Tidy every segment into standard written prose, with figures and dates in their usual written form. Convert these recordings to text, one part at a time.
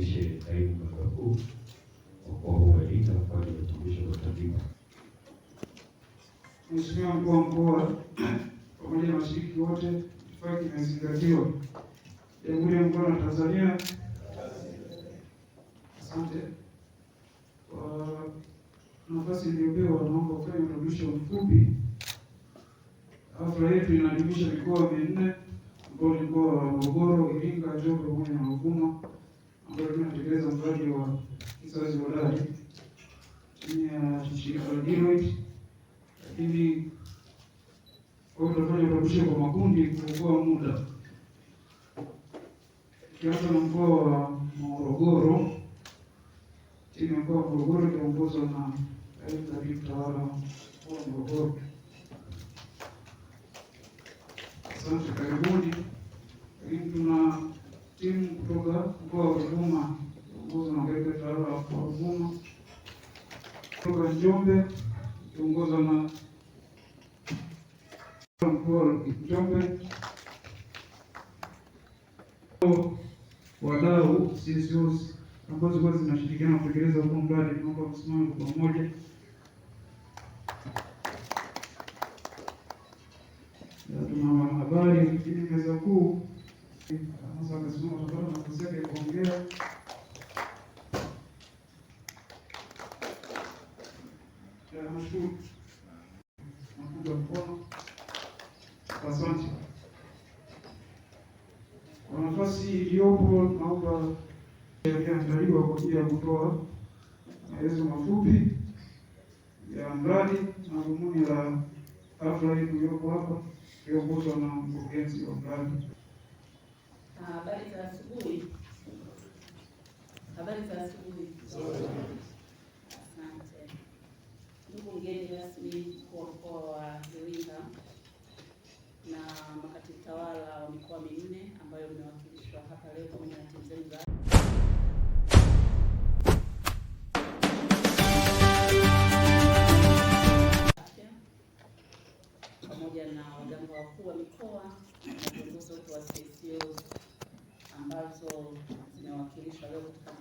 nimkaribishe naibu makao mkuu mkoa huu wa Iringa kwa ajili ya kutumisha utaratibu. Mheshimiwa Mkuu wa Mkoa pamoja na washiriki wote, itifaki imezingatiwa. Jamhuri ya Muungano wa Tanzania. Asante kwa nafasi iliyopewa. Naomba kufanya utambulisho mfupi. Hafla yetu inaadhimisha mikoa minne ambao ni mkoa wa Morogoro, Iringa, Njombe pamoja na Ruvuma, ambao tunatekeleza mradi wa Kizazi Hodari chini ya shirika la Deloitte. Lakini kwa tutafanya utambulisho kwa makundi kuokoa muda. Tukianza na mkoa wa Morogoro, timu ya mkoa wa Morogoro ikiongozwa na katibu tawala wa Morogoro. Asante, karibuni. Lakini tuna timu kutoka mkoa wa Ruvuma ikiongozwa na katibu tawala wa Ruvuma, kutoka Njombe ikiongozwa na mkoa wa Njombe, wadau CSOs ambazo kwa zinashirikiana kutekeleza huu mradi. Tunaomba kusimama kwa pamoja. Tuna habari kwenye meza kuu, sasa akasimama tafadhali na nafasi yake ya kuongea. Nashukuru. Nakuja mkono. Asante. Kwa nafasi iliyopo, naomba yaandaliwa kwa ajili ya kutoa maelezo mafupi ya mradi na dhumuni la hafla hii iliyopo hapa, ikiongozwa na mkurugenzi wa mradi. Habari za asubuhi. Habari za asubuhi. Asante. Ndugu mgeni rasmi wa mkoa wa Iringa na makatibu tawala wa mikoa minne ambayo mmewakilishwa hapa leo pamoja na timu zenu za afya pamoja na waganga wakuu wa mikoa na viongozi wote wa CSO ambazo zimewakilishwa leo katika.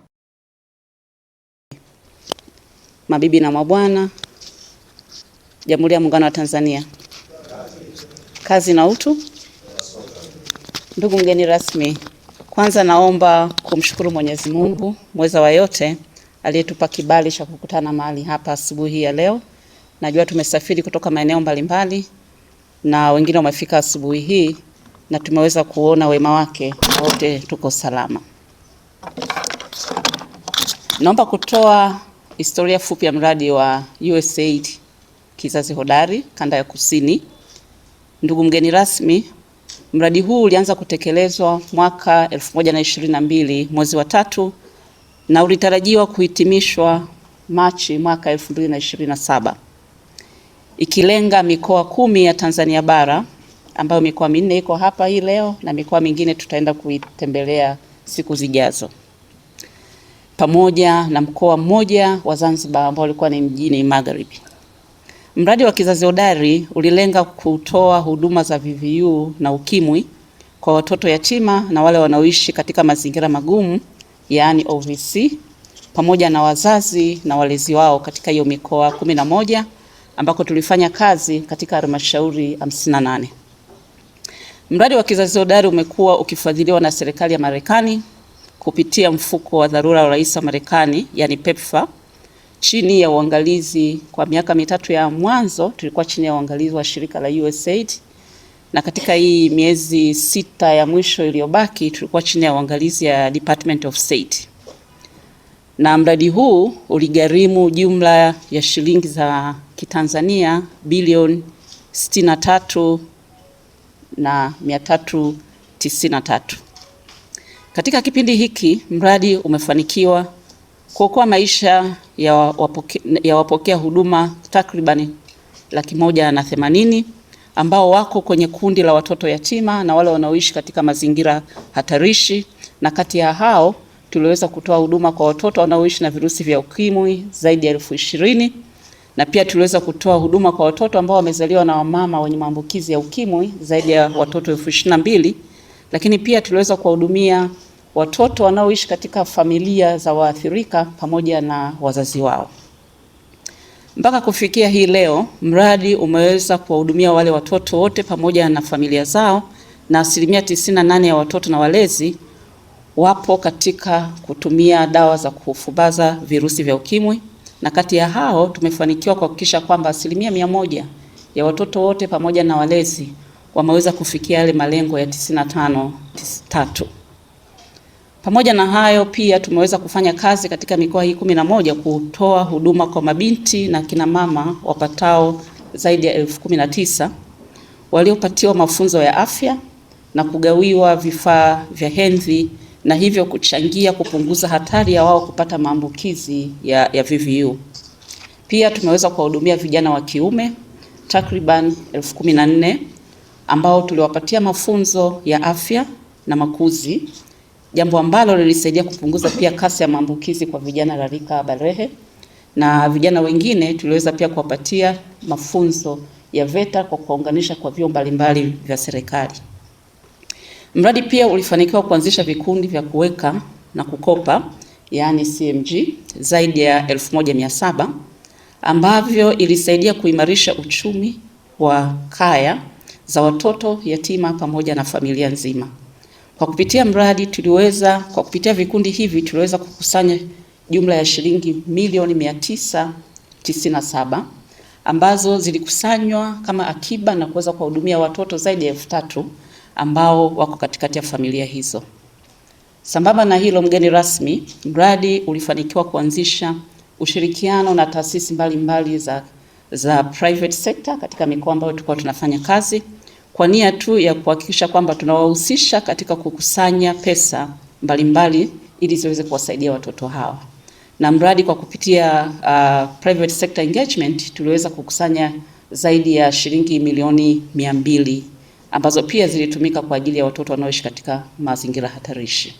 Mabibi na mabwana, Jamhuri ya Muungano wa Tanzania. Kazi na utu. Ndugu mgeni rasmi, kwanza naomba kumshukuru Mwenyezi Mungu mweza wa yote aliyetupa kibali cha kukutana mahali hapa asubuhi ya leo. Najua tumesafiri kutoka maeneo mbalimbali na wengine wamefika asubuhi hii na tumeweza kuona wema wake, wote tuko salama. Naomba kutoa historia fupi ya mradi wa USAID Kizazi Hodari Kanda ya Kusini. Ndugu mgeni rasmi, mradi huu ulianza kutekelezwa mwaka 2022 mwezi wa 3 na ulitarajiwa kuhitimishwa Machi mwaka 2027, ikilenga mikoa 10 ya Tanzania bara, ambayo mikoa minne iko hapa hii leo na mikoa mingine tutaenda kuitembelea siku zijazo, pamoja na mkoa mmoja wa Zanzibar ambao ulikuwa ni mjini Magharibi. Mradi wa Kizazi Hodari ulilenga kutoa huduma za VVU na ukimwi kwa watoto yatima na wale wanaoishi katika mazingira magumu, yaani OVC, pamoja na wazazi na walezi wao katika hiyo mikoa 11 ambako tulifanya kazi katika halmashauri 58. Mradi wa Kizazi Hodari umekuwa ukifadhiliwa na serikali ya Marekani kupitia mfuko wa dharura wa Rais wa Marekani, yani PEPFAR, chini ya uangalizi. Kwa miaka 3 ya mwanzo tulikuwa chini ya uangalizi wa shirika la USAID, na katika hii miezi 6 ya mwisho iliyobaki tulikuwa chini ya uangalizi ya Department of State. Na mradi huu uligharimu jumla ya shilingi za Kitanzania bilioni 63 na 393. Katika kipindi hiki mradi umefanikiwa kuokoa maisha ya wapokea huduma takribani 180,000 ambao wako kwenye kundi la watoto yatima na wale wanaoishi katika mazingira hatarishi, na kati ya hao tuliweza kutoa huduma kwa watoto wanaoishi na virusi vya ukimwi zaidi ya 20,000, na pia tuliweza kutoa huduma kwa watoto ambao wamezaliwa na wamama wenye maambukizi ya ukimwi zaidi ya watoto 22,000, lakini pia tuliweza kuwahudumia watoto wanaoishi katika familia za waathirika pamoja na wazazi wao. Mpaka kufikia hii leo, mradi umeweza kuwahudumia wale watoto wote pamoja na familia zao, na 98% ya watoto na walezi wapo katika kutumia dawa za kufubaza virusi vya ukimwi, na kati ya hao tumefanikiwa kuhakikisha kwamba 100% ya watoto wote pamoja na walezi wameweza kufikia yale malengo ya 95.3. Pamoja na hayo pia tumeweza kufanya kazi katika mikoa hii 11 kutoa huduma kwa mabinti na kina mama wapatao zaidi ya 19,000 waliopatiwa mafunzo ya afya na kugawiwa vifaa vya hedhi, na hivyo kuchangia kupunguza hatari ya wao kupata maambukizi ya VVU. Pia tumeweza kuwahudumia vijana wa kiume takriban 14,000 ambao tuliwapatia mafunzo ya afya na makuzi, jambo ambalo lilisaidia kupunguza pia kasi ya maambukizi kwa vijana la rika balehe, na vijana wengine tuliweza pia kuwapatia mafunzo ya VETA kwa kuunganisha kwa vyuo mbalimbali vya serikali. Mradi pia ulifanikiwa kuanzisha vikundi vya kuweka na kukopa, yani CMG, zaidi ya 1700 ambavyo ilisaidia kuimarisha uchumi wa kaya za watoto yatima pamoja na familia nzima. Kwa kupitia mradi kwa kupitia vikundi hivi tuliweza kukusanya jumla ya shilingi milioni 997 ambazo zilikusanywa kama akiba na kuweza kuwahudumia watoto zaidi ya 3,000 ambao wako katikati ya familia hizo. Sambamba na hilo, mgeni rasmi, mradi ulifanikiwa kuanzisha ushirikiano na taasisi mbalimbali za private sector katika mikoa ambayo tulikuwa tunafanya kazi, kwa nia tu ya kuhakikisha kwamba tunawahusisha katika kukusanya pesa mbalimbali ili ziweze kuwasaidia watoto hawa. Na mradi kwa kupitia private sector engagement tuliweza kukusanya zaidi ya shilingi milioni 200 ambazo pia zilitumika kwa ajili ya watoto wanaoishi katika mazingira hatarishi.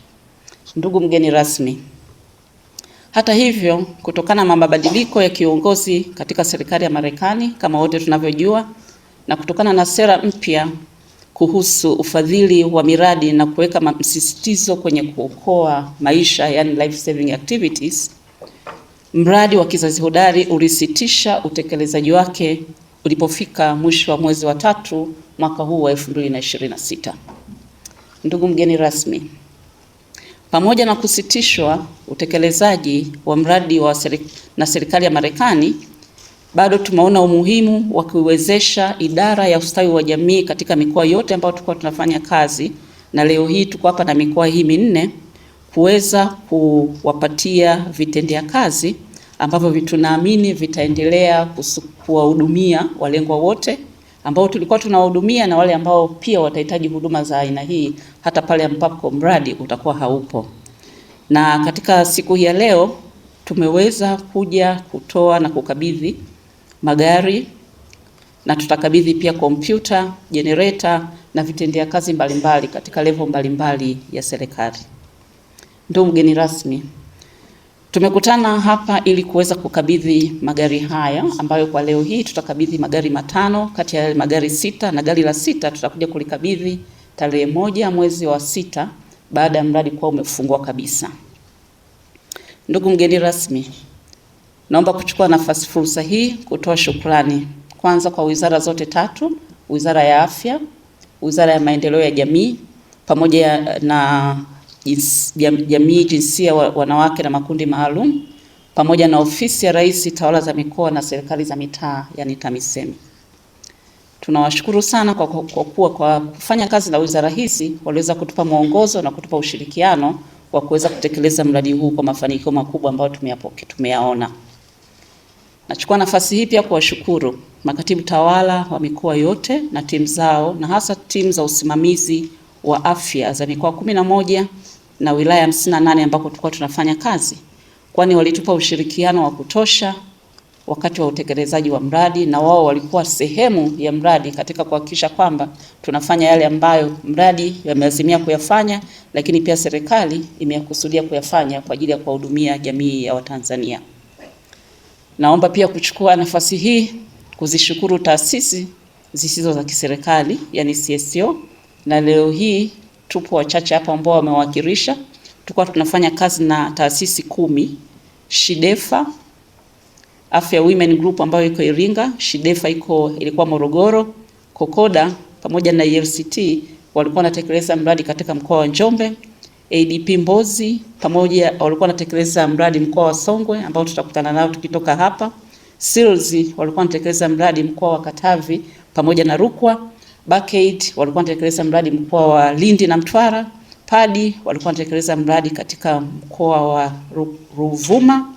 Ndugu mgeni rasmi, hata hivyo, kutokana na mabadiliko ya kiongozi katika serikali ya Marekani kama wote tunavyojua, na kutokana na sera mpya kuhusu ufadhili wa miradi na kuweka msisitizo kwenye kuokoa maisha, yani life saving activities, mradi wa Kizazi Hodari ulisitisha utekelezaji wake ulipofika mwisho wa mwezi wa 3 mwaka huu wa 2026. Ndugu mgeni rasmi, pamoja na kusitishwa utekelezaji wa mradi na serikali ya Marekani, bado tumeona umuhimu wa kuiwezesha idara ya ustawi wa jamii katika mikoa yote ambayo tulikuwa tunafanya kazi, na leo hii tuko hapa na mikoa hii 4 kuweza kuwapatia vitendea kazi ambavyo tunaamini vitaendelea kuwahudumia walengwa wote ambao tulikuwa tunawahudumia na wale ambao pia watahitaji huduma za aina hii hata pale ambapo mradi utakuwa haupo. Na katika siku hii ya leo tumeweza kuja kutoa na kukabidhi magari, na tutakabidhi pia kompyuta, generator na vitendea kazi mbalimbali katika level mbalimbali ya serikali. Ndugu mgeni rasmi, tumekutana hapa ili kuweza kukabidhi magari haya ambayo kwa leo hii tutakabidhi magari 5 kati ya magari 6, na gari la 6 tutakuja kulikabidhi tarehe 1 mwezi wa 6 baada ya mradi kuwa umefungwa kabisa. Ndugu mgeni rasmi, naomba kuchukua fursa hii kutoa shukrani kwanza kwa wizara zote 3, Wizara ya Afya, Wizara ya Maendeleo ya Jamii pamoja na Jamii, Jinsia, Wanawake na Makundi Maalum, pamoja na Ofisi ya Rais, Tawala za Mikoa na Serikali za Mitaa, yani TAMISEMI. Tunawashukuru sana kwa kufanya kazi na wizara hizi, waliweza kutupa mwongozo na kutupa ushirikiano wa kuweza kutekeleza mradi huu kwa mafanikio makubwa ambayo tumeyaona. Nachukua nafasi hii pia kuwashukuru makatibu tawala wa mikoa yote na timu zao, na hasa timu za usimamizi wa afya za mikoa 11 na wilaya 58 ambako tulikuwa tunafanya kazi, kwani walitupa ushirikiano wa kutosha wakati wa utekelezaji wa mradi, na wao walikuwa sehemu ya mradi katika kuhakikisha kwamba tunafanya yale ambayo mradi yameazimia kuyafanya, lakini pia serikali imekusudia kuyafanya kwa ajili ya kuwahudumia jamii ya Watanzania. Naomba pia kuchukua nafasi hii kuzishukuru taasisi zisizo za kiserikali, yani CSO, na leo hii tupo wachache hapa ambao wamewakilisha tulikuwa tunafanya kazi na taasisi 10, Shidefa, Afya Women Group ambayo iko Iringa, Shidefa ilikuwa Morogoro, Kokoda pamoja na ELCT walikuwa wanatekeleza mradi katika mkoa wa Njombe, ADP Mbozi pamoja walikuwa wanatekeleza mradi mkoa wa Songwe ambao tutakutana nao tukitoka hapa. SEALS walikuwa wanatekeleza mradi mkoa wa Katavi pamoja na Rukwa. Backaid walikuwa wanatekeleza mradi mkoa wa Lindi na Mtwara. PADI walikuwa wanatekeleza mradi katika mkoa wa Ruvuma,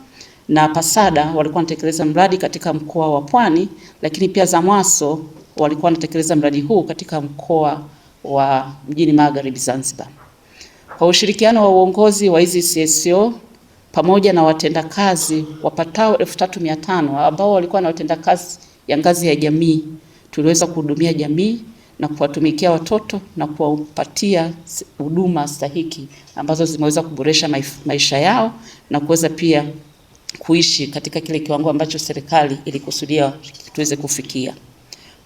na PASADA walikuwa wanatekeleza mradi katika mkoa wa Pwani, lakini pia ZAMWASO walikuwa wanatekeleza mradi huu katika mkoa wa Mjini Magharibi Zanzibar. Kwa ushirikiano wa uongozi wa hizi CSO pamoja na watendakazi wapatao 3500 ambao walikuwa na watendakazi ya ngazi ya jamii, tuliweza kuhudumia jamii na kuwatumikia watoto na kuwapatia huduma stahiki ambazo zimeweza kuboresha maisha yao na kuweza pia kuishi katika kile kiwango ambacho serikali ilikusudia tuweze kufikia.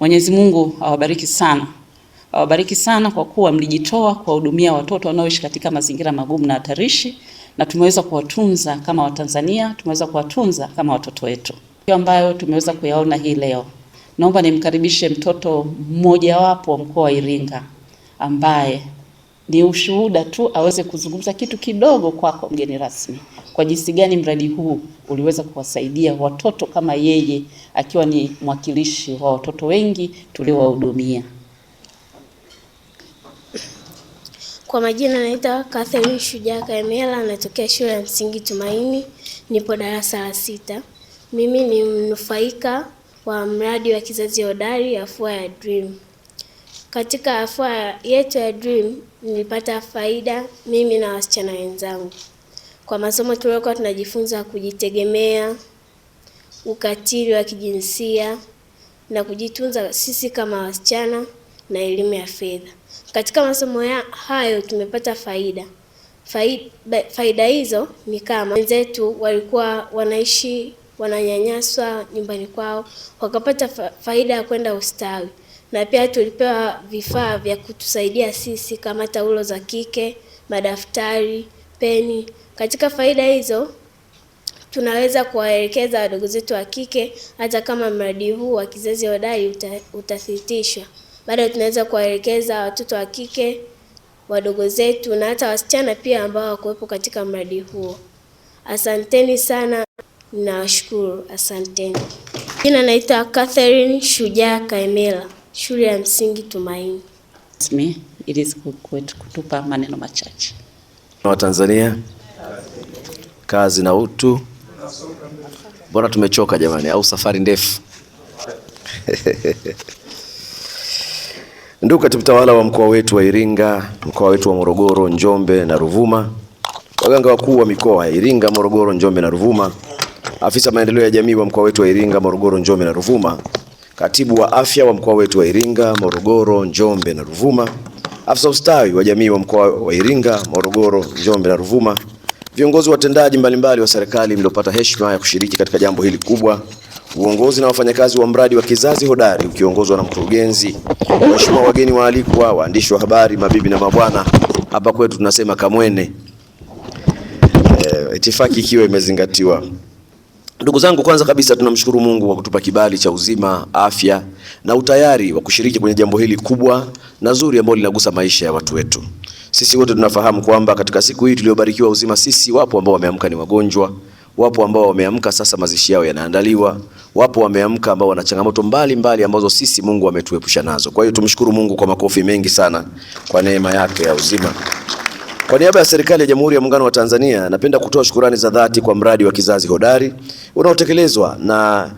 Mwenyezi Mungu awabariki sana. Awabariki sana kwa kuwa mlijitoa kuwahudumia watoto wanaoishi katika mazingira magumu na hatarishi, na tumeweza kuwatunza kama Watanzania, tumeweza kuwatunza kama watoto wetu. Hiyo ambayo tumeweza kuyaona hii leo. Naomba nimkaribishe mtoto mmoja wapo wa mkoa wa Iringa ambaye ni ushuhuda tu aweze kuzungumza kitu kidogo kwako mgeni rasmi, kwa jinsi gani mradi huu uliweza kuwasaidia watoto kama yeye, akiwa ni mwakilishi wa watoto wengi tuliowahudumia. Kwa majina naitwa Catherine Shujaa Kaemela, natokea shule ya msingi Tumaini, nipo darasa la 6. Mimi ni mnufaika wa mradi wa kizazi hodari Afua ya Dream. Katika afua yetu ya Dream nilipata faida mimi na wasichana wenzangu. Kwa masomo tuliokuwa tunajifunza kujitegemea, ukatili wa kijinsia na kujitunza sisi kama wasichana na elimu ya fedha. Katika masomo hayo tumepata faida hizo ni kama wenzetu walikuwa wananyanyaswa nyumbani kwao, wakapata faida ya kwenda ustawi, na pia tulipewa vifaa vya kutusaidia sisi kama taulo za kike, madaftari, peni. Katika faida hizo tunaweza kuwaelekeza wadogo zetu wa kike, hata kama mradi huu wa kizazi hodari utathibitishwa, bado tunaweza kuwaelekeza watoto wa kike wadogo zetu na hata wasichana pia ambao wakuwepo katika mradi huo. Asanteni sana, ninawashukuru. Asanteni. Jina naitwa Catherine Shujaa Kaemela, shule ya msingi Tumaini. Ili kutupa maneno machache. Wa Tanzania, kazi na utu. Bora tumechoka jamani, au safari ndefu? Ndugu katibu tawala wa mkoa wetu wa Iringa, mkoa wetu wa Morogoro, Njombe na Ruvuma, waganga wakuu wa mikoa ya Iringa, Morogoro, Njombe na Ruvuma, afisa maendeleo ya jamii wa mkoa wetu wa Iringa, Morogoro, Njombe na Ruvuma, katibu wa afya wa mkoa wetu wa Iringa, Morogoro, Njombe na Ruvuma, afisa ustawi wa jamii wa mkoa wa Iringa, Morogoro, Njombe na Ruvuma, viongozi watendaji mbalimbali wa serikali mliopata heshima ya kushiriki katika jambo hili kubwa, uongozi na wafanyakazi wa mradi wa kizazi hodari ukiongozwa na mkurugenzi, waheshimiwa wageni waalikwa, waandishi wa habari, mabibi na mabwana, hapa kwetu tunasema kamwene, itifaki ikiwa imezingatiwa. Ndugu zangu, kwanza kabisa tunamshukuru Mungu kwa kutupa kibali cha uzima, afya na utayari wa kushiriki kwenye jambo hili kubwa na zuri ambalo linagusa maisha ya watu wetu. Sisi wote tunafahamu kwamba katika siku hii tuliyobarikiwa uzima sisi, wapo ambao wameamka ni wagonjwa, wapo ambao wameamka sasa mazishi yao yanaandaliwa, wapo wameamka ambao wana changamoto mbalimbali ambazo sisi Mungu ametuepusha nazo. Kwa hiyo tumshukuru Mungu kwa makofi mengi sana kwa neema yake ya uzima. Kwa niaba ya serikali ya Jamhuri ya Muungano wa Tanzania, napenda kutoa shukrani za dhati kwa mradi wa kizazi hodari unaotekelezwa na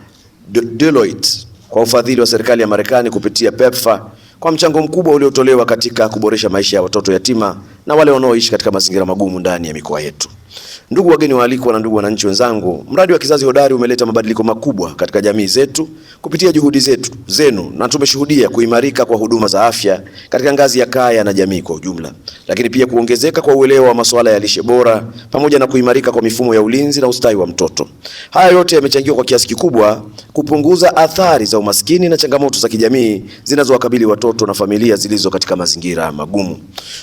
Deloitte kwa ufadhili wa serikali ya Marekani kupitia PEPFAR, kwa mchango mkubwa uliotolewa katika kuboresha maisha ya watoto yatima na wale wanaoishi katika mazingira magumu ndani ya mikoa yetu. Ndugu wageni waalikwa na ndugu wananchi wenzangu, mradi wa Kizazi Hodari umeleta mabadiliko makubwa katika jamii zetu kupitia juhudi zenu, na tumeshuhudia kuimarika kwa huduma za afya katika ngazi ya kaya na jamii kwa ujumla, lakini pia kuongezeka kwa uelewa wa masuala ya lishe bora pamoja na kuimarika kwa mifumo ya ulinzi na ustawi wa mtoto. Haya yote yamechangiwa kwa kiasi kikubwa kupunguza athari za umaskini na changamoto za kijamii zinazowakabili watoto na familia zilizo katika mazingira magumu.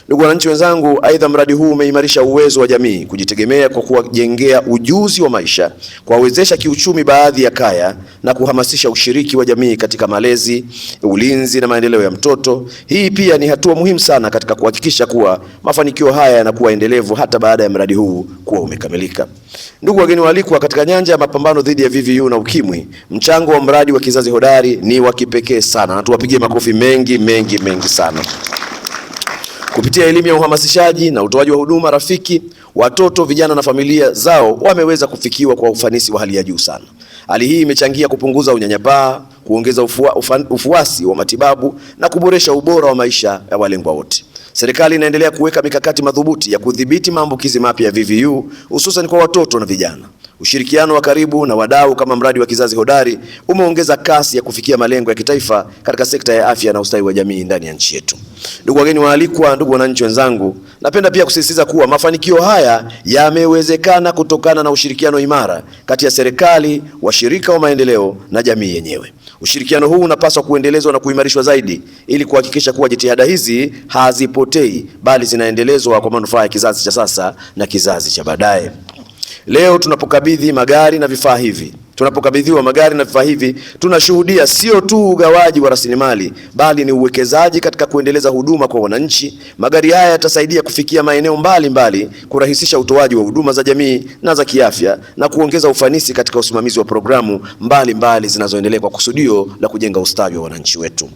Ndugu wananchi wenzangu, aidha mradi huu umeimarisha uwezo wa jamii kujitegemea kwa kuwajengea ujuzi wa maisha, kuwawezesha kiuchumi baadhi ya kaya na kuhamasisha ushiriki wa jamii katika malezi, ulinzi na maendeleo ya mtoto. Hii pia ni hatua muhimu sana katika kuhakikisha kuwa mafanikio haya yanakuwa endelevu hata baada ya mradi huu kuwa umekamilika. Ndugu wageni waalikwa, katika nyanja ya mapambano dhidi ya VVU na ukimwi, mchango wa mradi wa Kizazi Hodari ni wa kipekee sana, na tuwapigie makofi mengi sana. Kupitia elimu ya uhamasishaji na utoaji wa huduma rafiki, watoto, vijana na familia zao wameweza kufikiwa kwa ufanisi wa hali ya juu sana. Hali hii imechangia kupunguza unyanyapaa, kuongeza ufuasi wa matibabu na kuboresha ubora wa maisha ya walengwa wote. Serikali inaendelea kuweka mikakati madhubuti ya kudhibiti maambukizi mapya ya VVU hususan kwa watoto na vijana. Ushirikiano wa karibu na wadau kama mradi wa Kizazi Hodari umeongeza kasi ya kufikia malengo ya kitaifa katika sekta ya afya na ustawi wa jamii ndani ya nchi yetu. Ndugu wageni waalikwa, ndugu wananchi wenzangu, napenda pia kusisitiza kuwa mafanikio haya yamewezekana kutokana na ushirikiano imara kati ya serikali, washirika wa maendeleo na jamii yenyewe. Ushirikiano huu unapaswa kuendelezwa na kuimarishwa zaidi ili kuhakikisha kuwa jitihada hizi hazipotei bali zinaendelezwa kwa manufaa ya kizazi cha sasa na kizazi cha baadaye. Leo tunapokabidhiwa magari na vifaa hivi, tunashuhudia sio tu ugawaji wa rasilimali bali ni uwekezaji katika kuendeleza huduma kwa wananchi. Magari haya yatasaidia kufikia maeneo mbalimbali, kurahisisha utoaji wa huduma za jamii na za kiafya na kuongeza ufanisi katika usimamizi wa programu mbalimbali zinazoendelea kwa kusudio la kujenga ustawi wa wananchi wetu.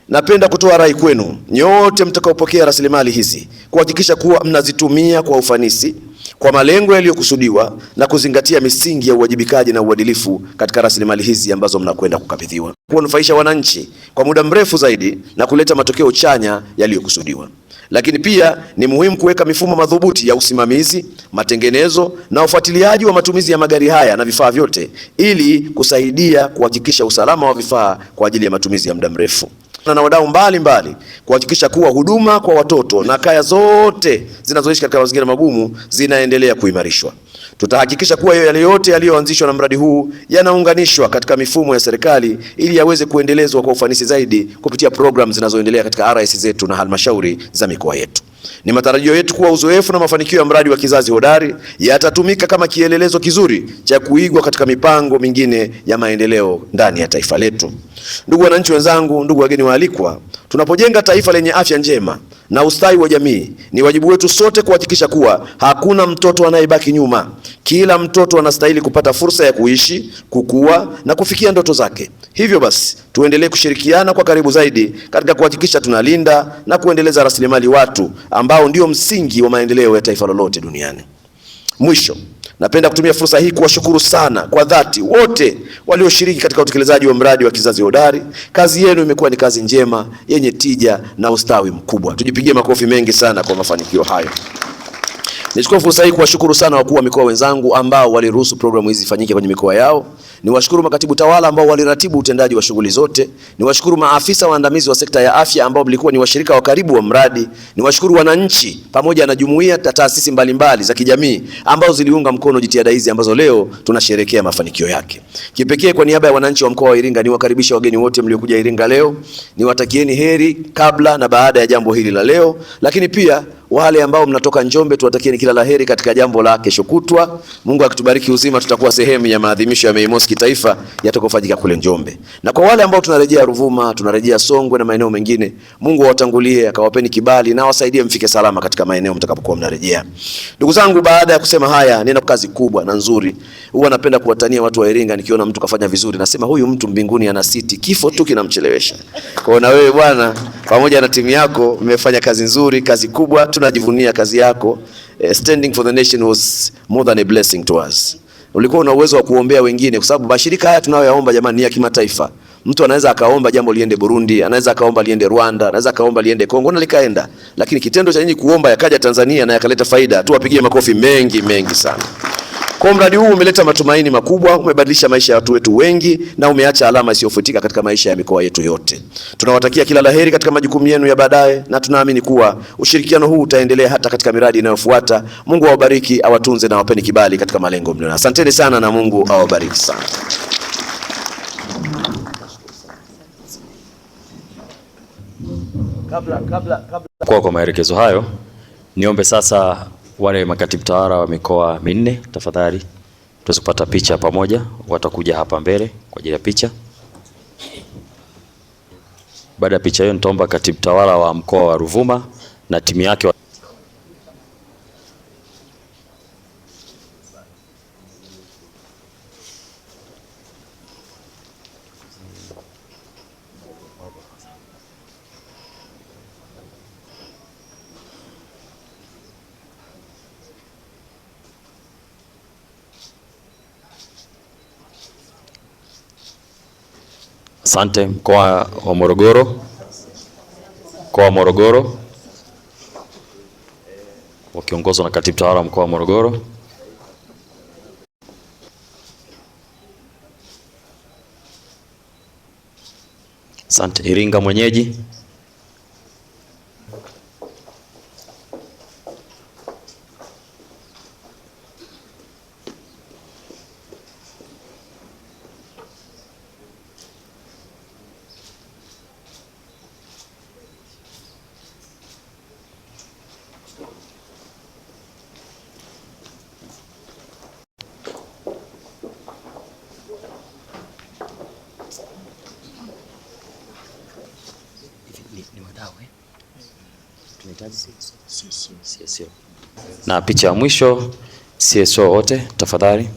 Napenda kutoa rai kwenu nyote mtakaopokea rasilimali hizi kuhakikisha kuwa mnazitumia kwa ufanisi, kwa malengo yaliyokusudiwa na kuzingatia misingi ya uwajibikaji na uadilifu katika rasilimali hizi ambazo mnakwenda kukabidhiwa, kuwanufaisha wananchi kwa muda mrefu zaidi na kuleta matokeo chanya yaliyokusudiwa. Lakini pia ni muhimu kuweka mifumo madhubuti ya usimamizi, matengenezo na ufuatiliaji wa matumizi ya magari haya na vifaa vyote ili kusaidia kuhakikisha usalama wa vifaa kwa ajili ya matumizi ya muda mrefu. Na wadau mbalimbali kuhakikisha kuwa huduma kwa watoto na kaya zote zinazoishi katika mazingira magumu zinaendelea kuimarishwa. Tutahakikisha kuwa yale yote yaliyoanzishwa na mradi huu yanaunganishwa katika mifumo ya serikali ili yaweze kuendelezwa kwa ufanisi zaidi kupitia programu zinazoendelea katika RS zetu na halmashauri za mikoa yetu. Ni matarajio yetu kuwa uzoefu na mafanikio ya mradi wa Kizazi Hodari yatatumika kama kielelezo kizuri cha kuigwa katika mipango mingine ya maendeleo ndani ya taifa letu. Ndugu wananchi wenzangu, ndugu wageni waalikwa, tunapojenga taifa lenye afya njema na ustawi wa jamii, ni wajibu wetu sote kuhakikisha kuwa hakuna mtoto anayebaki nyuma. Kila mtoto anastahili kupata fursa ya kuishi, kukua na kufikia ndoto zake. Hivyo basi, tuendelee kushirikiana kwa karibu zaidi katika kuhakikisha tunalinda na kuendeleza rasilimali watu ambao ndio msingi wa maendeleo ya taifa lolote duniani. Mwisho, napenda kutumia fursa hii kuwashukuru sana kwa dhati wote walioshiriki katika utekelezaji wa mradi wa Kizazi Hodari. Kazi yenu imekuwa ni kazi njema, yenye tija na ustawi mkubwa. Tujipigie makofi mengi sana kwa mafanikio hayo. Nichukue fursa hii kuwashukuru sana wakuu wa mikoa wenzangu ambao waliruhusu programu hizi zifanyike kwenye mikoa yao. Niwashukuru makatibu tawala ambao waliratibu utendaji wa shughuli zote. Niwashukuru maafisa waandamizi wa sekta ya afya ambao mlikuwa ni washirika wa karibu wa mradi. Niwashukuru wananchi pamoja na jumuiya na taasisi mbalimbali za kijamii ambao ziliunga mkono jitihada hizi ambazo leo tunasherehekea mafanikio yake. Kipekee kwa niaba ya wananchi wa mkoa wa Iringa, niwakaribisha wageni wote mliokuja Iringa leo. Niwatakieni heri kabla na baada ya jambo hili la leo, lakini pia wale ambao mnatoka Njombe, tuwatakieni kila laheri katika jambo la kesho kutwa. Mungu akitubariki uzima, tutakuwa sehemu ya maadhimisho ya Mei Mosi kitaifa yatakayofanyika kule Njombe. Na kwa wale ambao tunarejea Ruvuma, tunarejea Songwe na maeneo mengine, Mungu awatangulie, akawapeni kibali na awasaidie mfike salama katika maeneo mtakapokuwa mnarejea. Ndugu zangu, baada ya kusema haya, nina kazi kubwa na nzuri. Huwa napenda kuwatania watu wa Iringa nikiona mtu kafanya vizuri, nasema huyu mtu mbinguni ana siti, kifo tu kinamchelewesha. Kwa na wewe bwana, pamoja na timu yako mmefanya kazi nzuri, kazi kubwa. Tunajivunia kazi yako. Standing for the nation was more than a blessing to us. Ulikuwa una uwezo wa kuombea wengine, kwa sababu mashirika haya tunayoyaomba jamani ni ya kimataifa. Mtu anaweza akaomba jambo liende Burundi, anaweza akaomba liende Rwanda, anaweza akaomba liende Kongo na likaenda. Lakini kitendo cha nyinyi kuomba yakaja Tanzania na yakaleta faida, tuwapigie makofi mengi mengi sana. Kwa mradi huu umeleta matumaini makubwa, umebadilisha maisha ya watu wetu wengi na umeacha alama isiyofutika katika maisha ya mikoa yetu yote. Tunawatakia kila laheri katika majukumu yenu ya baadaye na tunaamini kuwa ushirikiano huu utaendelea hata katika miradi inayofuata. Mungu awabariki, awatunze na awapeni kibali katika malengo mlio. Asanteni sana na Mungu awabariki sana. Kwa maelekezo hayo, niombe sasa wale makatibu tawala wa mikoa minne tafadhali tuweze kupata picha pamoja, watakuja hapa mbele kwa ajili ya picha. Baada ya picha hiyo nitaomba katibu tawala wa mkoa wa Ruvuma na timu yake Asante. Mkoa wa Morogoro, wakiongozwa na katibu tawala mkoa wa Morogoro. Asante. Iringa mwenyeji. Na picha ya mwisho CSO wote tafadhali.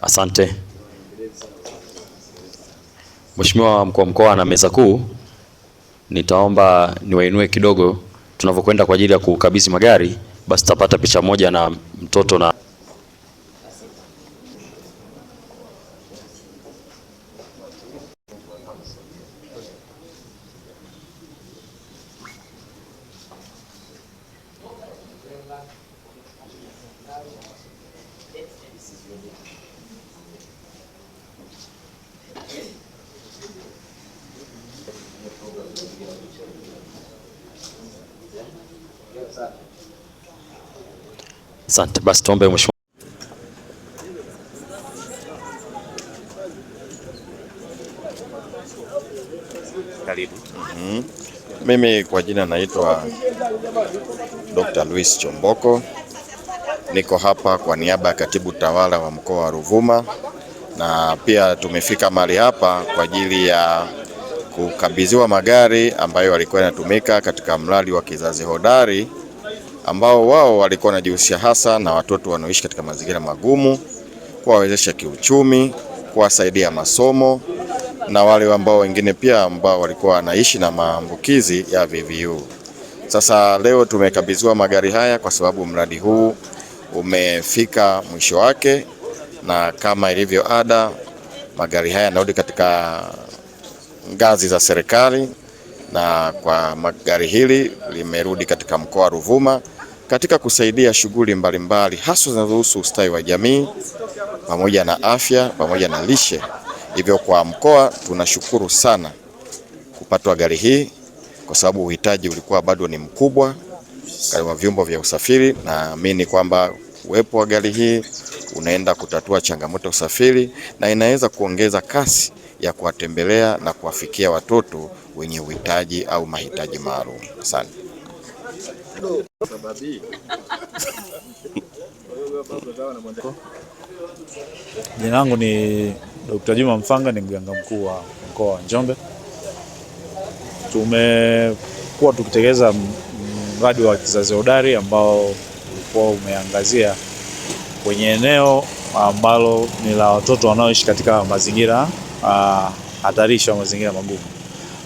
Asante. Mheshimiwa mkuu wa mkoa na meza kuu, nitaomba niwainue kidogo tunavyokwenda kwa ajili ya kukabidhi magari, basi tapata picha moja na mtoto na asante. Basi tuombe. Mheshimiwa karibu. Mimi kwa jina naitwa Dr. Luis Chomboko. Niko hapa kwa niaba ya katibu tawala wa mkoa wa Ruvuma, na pia tumefika mahali hapa kwa ajili ya kukabidhiwa magari ambayo walikuwa yanatumika katika mradi wa Kizazi Hodari, ambao wao walikuwa wanajihusisha hasa na watoto wanaoishi katika mazingira magumu, kuwawezesha kiuchumi, kuwasaidia masomo, na wale ambao wengine pia ambao walikuwa wanaishi na maambukizi ya VVU. Sasa leo tumekabidhiwa magari haya kwa sababu mradi huu umefika mwisho wake, na kama ilivyo ada, magari haya yanarudi katika ngazi za serikali, na kwa magari hili limerudi katika mkoa wa Ruvuma katika kusaidia shughuli mbalimbali hasa zinazohusu ustawi wa jamii pamoja na afya pamoja na lishe. Hivyo kwa mkoa tunashukuru sana kupata gari hii kwa sababu uhitaji ulikuwa bado ni mkubwa kwa vyombo vya usafiri, na naamini kwamba uwepo wa gari hii unaenda kutatua changamoto ya usafiri na inaweza kuongeza kasi ya kuwatembelea na kuwafikia watoto wenye uhitaji au mahitaji maalum. Asante. Jina langu ni Dr. Juma Mfanga, ni mganga mkuu wa mkoa wa Njombe. Tumekuwa tukitekeleza mradi wa Kizazi Hodari ambao ulikuwa umeangazia kwenye eneo ambalo ni la watoto wanaoishi katika mazingira hatarishi au mazingira magumu.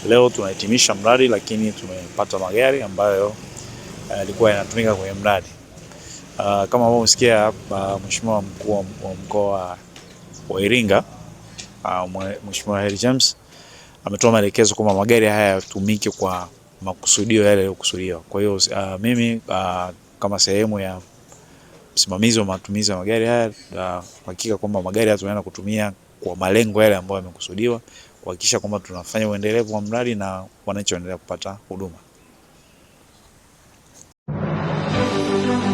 leo tunahitimisha mradi, lakini tumepata magari ambayo yalikuwa yanatumika kwenye mradi. Kama ambavyo umesikia Mheshimiwa Mkuu wa Mkoa wa Iringa, Mheshimiwa Heri James ametoa maelekezo kwamba magari haya yatumike kwa makusudio yale yaliyokusudiwa. Kwa hiyo mimi kama sehemu ya msimamizi wa matumizi ya magari haya, hakika kwamba magari haya tunaenda kutumia kwa malengo yale ambayo yamekusudiwa, kuhakikisha kwamba tunafanya uendelevu wa mradi na wananchi waendelea kupata huduma.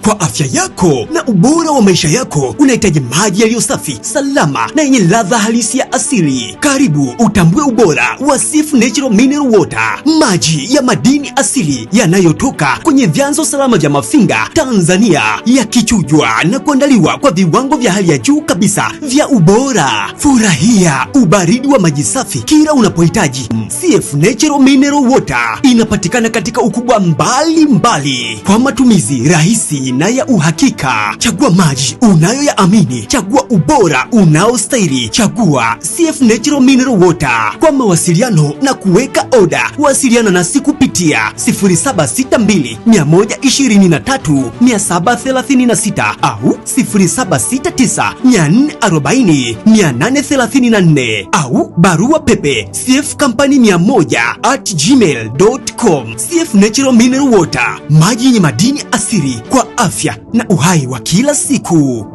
Kwa afya yako na ubora wa maisha yako, unahitaji maji yaliyo safi, salama na yenye ladha halisi ya asili. Karibu utambue ubora wa Sifu Natural Mineral Water, maji ya madini asili yanayotoka kwenye vyanzo salama vya Mafinga, Tanzania, yakichujwa na kuandaliwa kwa viwango vya hali ya juu kabisa vya ubora. Furahia ubaridi wa maji safi kila unapohitaji. Sifu Natural Mineral Water inapatikana katika ukubwa mbalimbali kwa matumizi rahisi na ya uhakika. Chagua maji unayoyaamini, chagua ubora unaostahili, chagua CF Natural Mineral Water. Kwa mawasiliano na kuweka oda, wasiliana nasi kupitia 0762 123 736 au 0769 440 834 au barua pepe cfcompany100@gmail.com. CF Natural Mineral Water, maji yenye madini asili kwa afya na uhai wa kila siku.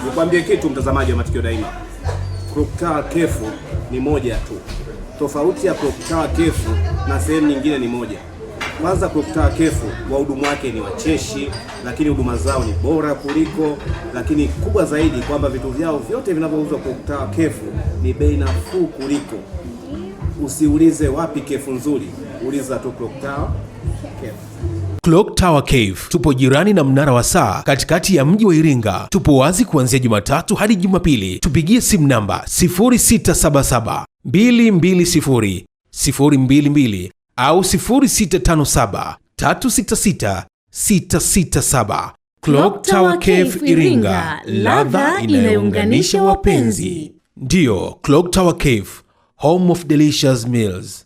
Nikwambie kitu mtazamaji wa Matukio Daima. Clock Tower Kefu ni moja tu. Tofauti ya Clock Tower Kefu na sehemu nyingine ni moja. Kwanza Clock Tower Kefu wahudumu wake ni wacheshi, lakini huduma zao ni bora kuliko, lakini kubwa zaidi kwamba vitu vyao vyote vinavyouzwa Clock Tower Kefu ni bei nafuu kuliko. Usiulize wapi kefu nzuri, uliza tu Clock Tower Kefu. Clock Tower Cave tupo jirani na mnara wa saa katikati ya mji wa Iringa. Tupo wazi kuanzia Jumatatu hadi Jumapili. Tupigie simu namba 0677 220 022 au 0657 366 667. Clock Tower Cave Iringa, ladha inayounganisha wapenzi. Ndiyo, Clock Tower Cave, home of delicious meals.